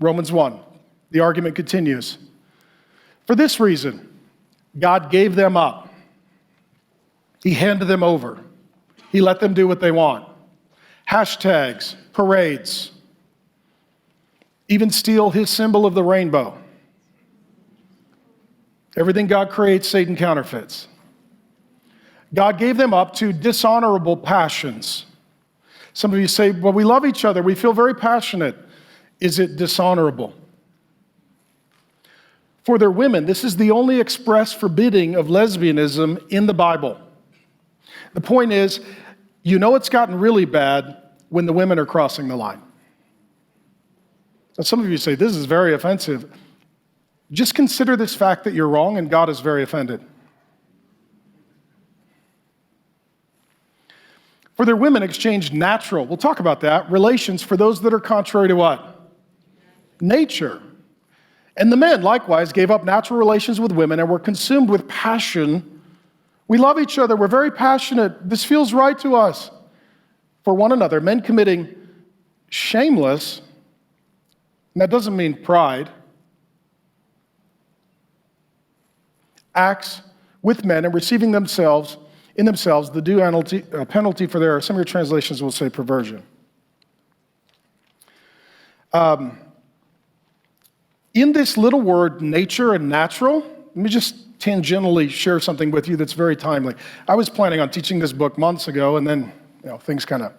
Romans 1. The argument continues. For this reason, God gave them up. He handed them over. He let them do what they want. Hashtags, parades, even steal his symbol of the rainbow. Everything God creates, Satan counterfeits. God gave them up to dishonorable passions. Some of you say, well, we love each other. We feel very passionate. Is it dishonorable? For their women, this is the only express forbidding of lesbianism in the Bible. The point is, you know it's gotten really bad when the women are crossing the line. Now, some of you say, this is very offensive. Just consider this fact that you're wrong and God is very offended. For their women exchanged natural, we'll talk about that, relations for those that are contrary to what? Nature. And the men likewise gave up natural relations with women and were consumed with passion. We love each other. We're very passionate. This feels right to us. For one another, men committing shameless, and that doesn't mean pride, acts with men and receiving in themselves the due penalty for their, some of your translations will say perversion. In this little word, nature and natural, let me just tangentially share something with you that's very timely. I was planning on teaching this book months ago, and then things kind of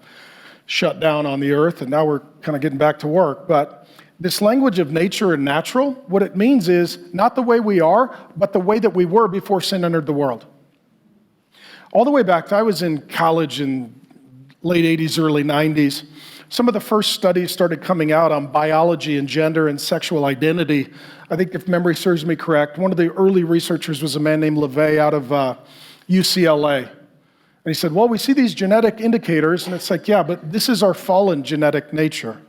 shut down on the earth, and now we're kind of getting back to work. But this language of nature and natural, what it means is not the way we are, but the way that we were before sin entered the world. All the way back to I was in college in late 80s, early 90s. Some of the first studies started coming out on biology and gender and sexual identity. I think if memory serves me correct, one of the early researchers was a man named LeVay out of UCLA. And he said, well, we see these genetic indicators, and it's like, yeah, but this is our fallen genetic nature.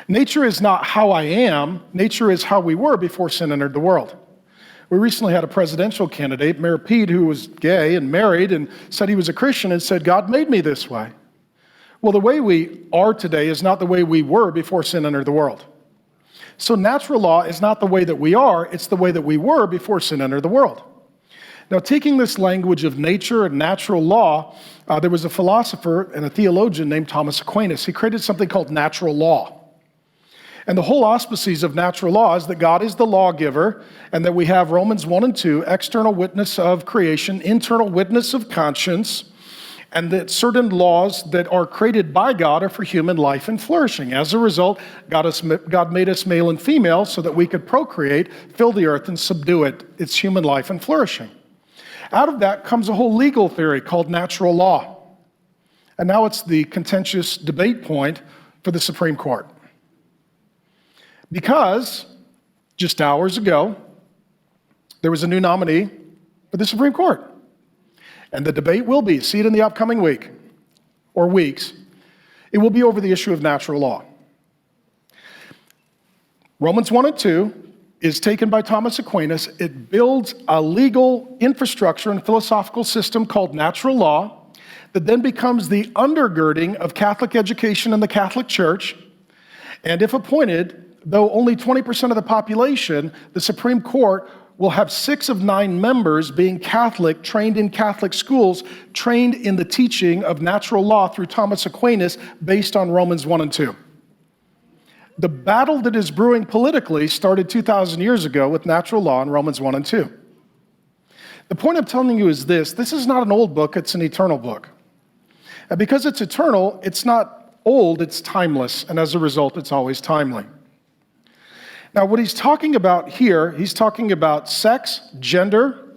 Nature is not how I am. Nature is how we were before sin entered the world. We recently had a presidential candidate, Mayor Pete, who was gay and married and said he was a Christian and said, God made me this way. Well, the way we are today is not the way we were before sin entered the world. So natural law is not the way that we are, it's the way that we were before sin entered the world. Now, taking this language of nature and natural law, there was a philosopher and a theologian named Thomas Aquinas. He created something called natural law. And the whole auspices of natural law is that God is the lawgiver and that we have Romans 1 and 2, external witness of creation, internal witness of conscience, and that certain laws that are created by God are for human life and flourishing. As a result, God made us male and female so that we could procreate, fill the earth, and subdue it. It's human life and flourishing. Out of that comes a whole legal theory called natural law. And now it's the contentious debate point for the Supreme Court. Because just hours ago, there was a new nominee for the Supreme Court. And the debate will be, see it in the upcoming week or weeks, it will be over the issue of natural law. Romans 1 and 2 is taken by Thomas Aquinas. It builds a legal infrastructure and philosophical system called natural law that then becomes the undergirding of Catholic education in the Catholic Church. And if appointed, though only 20% of the population, the Supreme Court will have 6 of 9 members being Catholic, trained in Catholic schools, trained in the teaching of natural law through Thomas Aquinas based on Romans 1 and 2. The battle that is brewing politically started 2,000 years ago with natural law in Romans 1 and 2. The point I'm telling you is this is not an old book, it's an eternal book. And because it's eternal, it's not old, it's timeless, and as a result, it's always timely. Now, what he's talking about here, he's talking about sex, gender,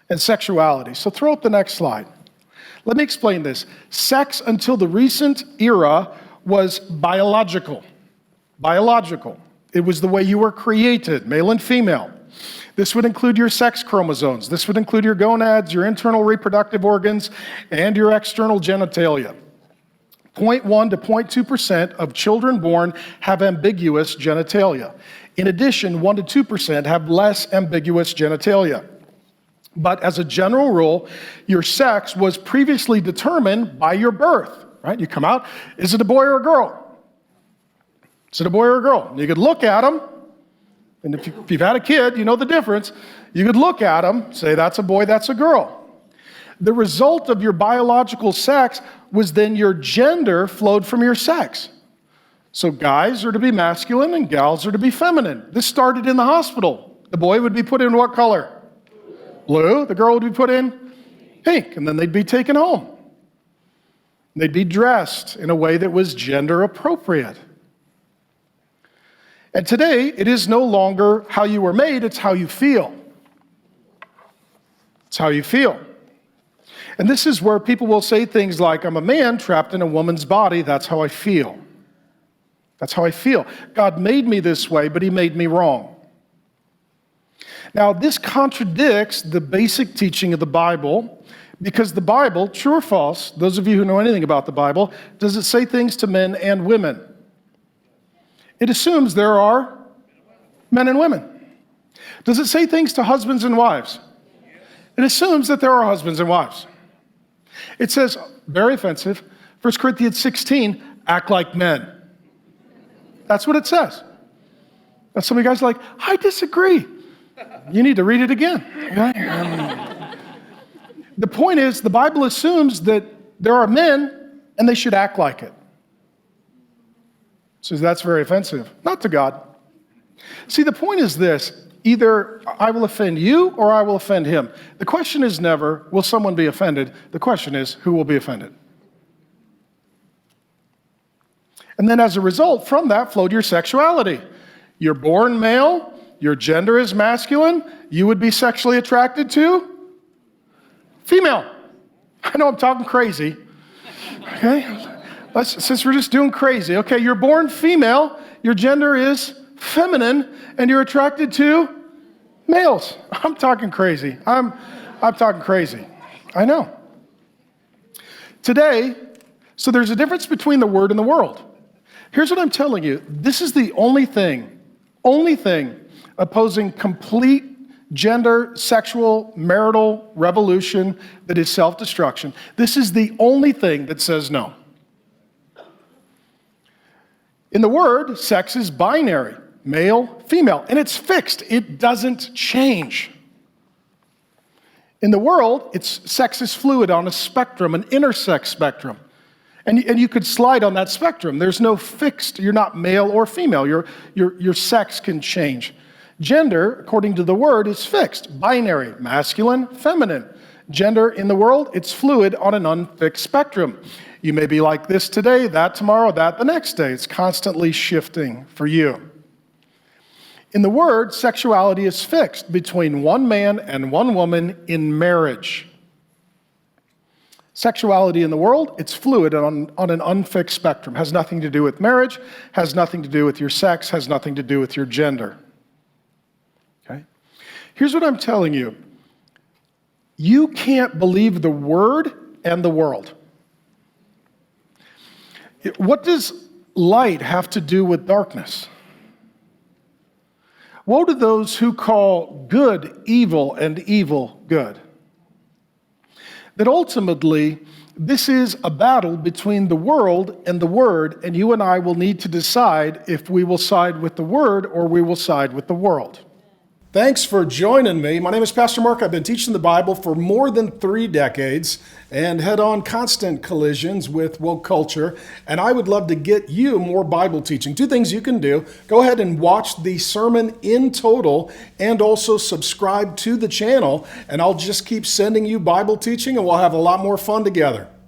and sexuality. So throw up the next slide. Let me explain this. Sex until the recent era was biological. Biological. It was the way you were created, male and female. This would include your sex chromosomes. This would include your gonads, your internal reproductive organs, and your external genitalia. 0.1 to 0.2% of children born have ambiguous genitalia. In addition, 1 to 2% have less ambiguous genitalia. But as a general rule, your sex was previously determined by your birth, right? You come out, is it a boy or a girl? Is it a boy or a girl? You could look at them, and if you've had a kid, you know the difference. You could look at them, say that's a boy, that's a girl. The result of your biological sex was then your gender flowed from your sex. So guys are to be masculine and gals are to be feminine. This started in the hospital. The boy would be put in what color? Blue. The girl would be put in pink, and then they'd be taken home. They'd be dressed in a way that was gender appropriate. And today, it is no longer how you were made, it's how you feel. It's how you feel. And this is where people will say things like, I'm a man trapped in a woman's body, that's how I feel. That's how I feel. God made me this way, but he made me wrong. Now, this contradicts the basic teaching of the Bible, because the Bible, true or false, those of you who know anything about the Bible, does it say things to men and women? It assumes there are men and women. Does it say things to husbands and wives? It assumes that there are husbands and wives. It says, very offensive, 1 Corinthians 16, act like men. That's what it says. Now some of you guys are like, I disagree. You need to read it again. Okay? The point is, the Bible assumes that there are men and they should act like it. So that's very offensive. Not to God. See, the point is this. Either I will offend you or I will offend him. The question is never, will someone be offended? The question is, who will be offended? And then as a result, from that flowed your sexuality. You're born male, your gender is masculine, you would be sexually attracted to female. I know I'm talking crazy. Okay? Since we're just doing crazy. Okay, you're born female, your gender is feminine, and you're attracted to males. I'm talking crazy. I'm talking crazy. I know. Today, so there's a difference between the word and the world. Here's what I'm telling you. This is the only thing opposing complete gender, sexual, marital revolution that is self-destruction. This is the only thing that says no. In the word, sex is binary, male, female, and it's fixed. It doesn't change. In the world, sex is fluid on a spectrum, an intersex spectrum. And you could slide on that spectrum. There's no fixed, you're not male or female. Your sex can change. Gender, according to the word, is fixed, binary, masculine, feminine. Gender in the world, it's fluid on an unfixed spectrum. You may be like this today, that tomorrow, that the next day. It's constantly shifting for you. In the word, sexuality is fixed between one man and one woman in marriage. Sexuality in the world, it's fluid on an unfixed spectrum. Has nothing to do with marriage, has nothing to do with your sex, has nothing to do with your gender. Okay? Here's what I'm telling you. You can't believe the word and the world. What does light have to do with darkness? Woe to those who call good evil and evil good. That ultimately, this is a battle between the world and the word, and you and I will need to decide if we will side with the word or we will side with the world. Thanks for joining me. My name is Pastor Mark. I've been teaching the Bible for more than 3 decades and head-on constant collisions with woke culture. And I would love to get you more Bible teaching. 2 things you can do. Go ahead and watch the sermon in total and also subscribe to the channel. And I'll just keep sending you Bible teaching and we'll have a lot more fun together.